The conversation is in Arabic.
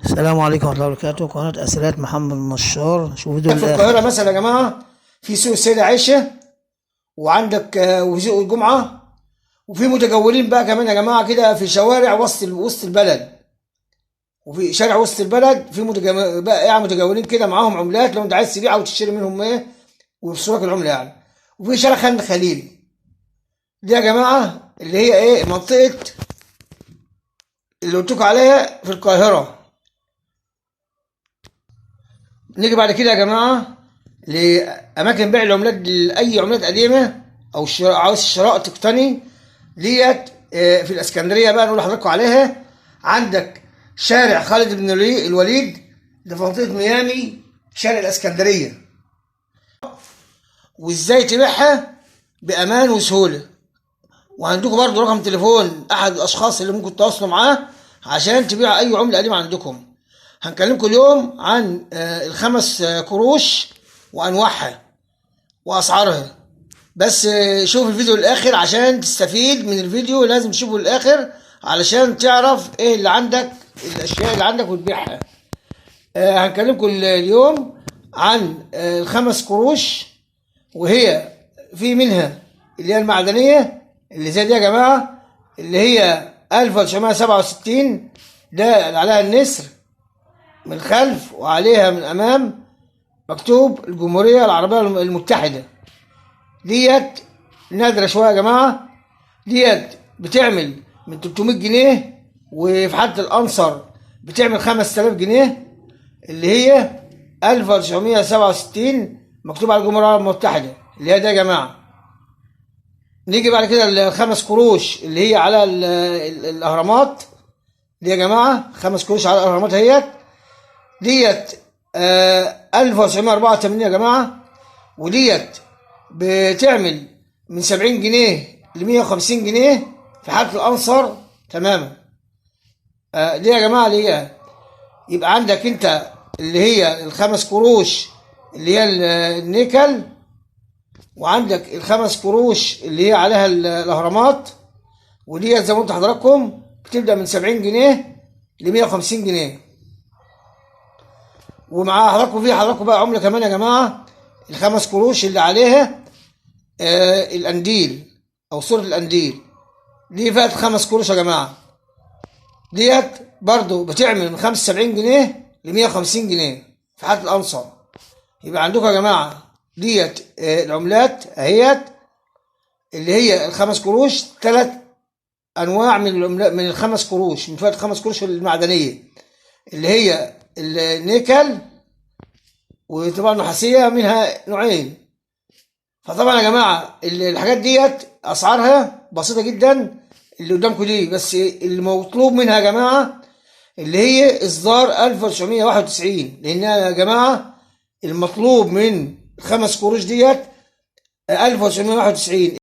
السلام عليكم ورحمة الله وبركاته. قناة أسئلة محمد النشار. شوف فيديو في الآخر. القاهرة مثلا يا جماعة، في سوق السيدة عائشة، وعندك وفي سوق الجمعة، وفي متجولين بقى كمان يا جماعة كده في شوارع وسط البلد. وفي شارع وسط البلد في بقى يعني متجولين كده معاهم عملات لو انت عايز تبيع او تشتري منهم ايه ويفصلوا لك العملة يعني. وفي شارع خان الخليل دي يا جماعة اللي هي ايه منطقة اللي قلت لكم عليها في القاهرة. نيجي بعد كده يا جماعة لأماكن بيع العملات، لأي عملات قديمة أو عاوز شراء تقتني ديت. في الإسكندرية بقى نقول لحضراتكم عليها. عندك شارع خالد بن الوليد، ده في منطقة ميامي، شارع الإسكندرية. وإزاي تبيعها بأمان وسهولة. وعندكم برضه رقم تليفون أحد الأشخاص اللي ممكن تتواصلوا معاه عشان تبيعوا أي عملة قديمة عندكم. هنكلمكم اليوم عن الخمس قروش وانواعها واسعارها. بس شوف الفيديو للاخر عشان تستفيد من الفيديو، لازم تشوفه للاخر علشان تعرف ايه اللي عندك، الاشياء اللي عندك وتبيعها. هنكلمكم اليوم عن الخمس قروش، وهي في منها اللي هي المعدنية اللي زي دي يا جماعة، اللي هي 1967، ده عليها النسر من الخلف وعليها من الامام مكتوب الجمهورية العربية المتحدة. ديت نادرة شوية يا جماعة. ديت بتعمل من 300 جنيه، وفي حالة الأنصر بتعمل 5000 جنيه، اللي هي 1967 مكتوب على الجمهورية المتحدة اللي هي ده يا جماعة. نيجي بعد كده الخمس قروش اللي هي على الأهرامات دي يا جماعة. 5 قروش على الأهرامات ديت 1984 يا جماعة. وديت بتعمل من 70 جنيه ل 150 جنيه في حالة الأنصر تماما. دي يا جماعة اللي هي يبقى عندك انت اللي هي الخمس قروش اللي هي النيكل، وعندك الخمس قروش اللي هي عليها الأهرامات. وديت زي ما قلت لحضراتكم بتبدأ من 70 جنيه ل 150 جنيه. ومع حضراتكم بقى عملة كمان يا جماعة، الخمس قروش اللي عليها القنديل أو صورة القنديل، دي فئة 5 قروش يا جماعة. ديت برضو بتعمل من 75 جنيه ل 150 جنيه في حالة الأنصر. يبقى عندكم يا جماعة ديت العملات اهيت اللي هي ال5 قروش. 3 أنواع من ال5 قروش، من فئة 5 قروش المعدنية اللي هي النيكل، وطبعا نحاسية منها نوعين. فطبعا يا جماعة الحاجات ديت أسعارها بسيطة جدا اللي قدامكم دي. بس المطلوب منها يا جماعة اللي هي إصدار 1991، لأنها يا جماعة المطلوب من 5 قروش ديت 1991.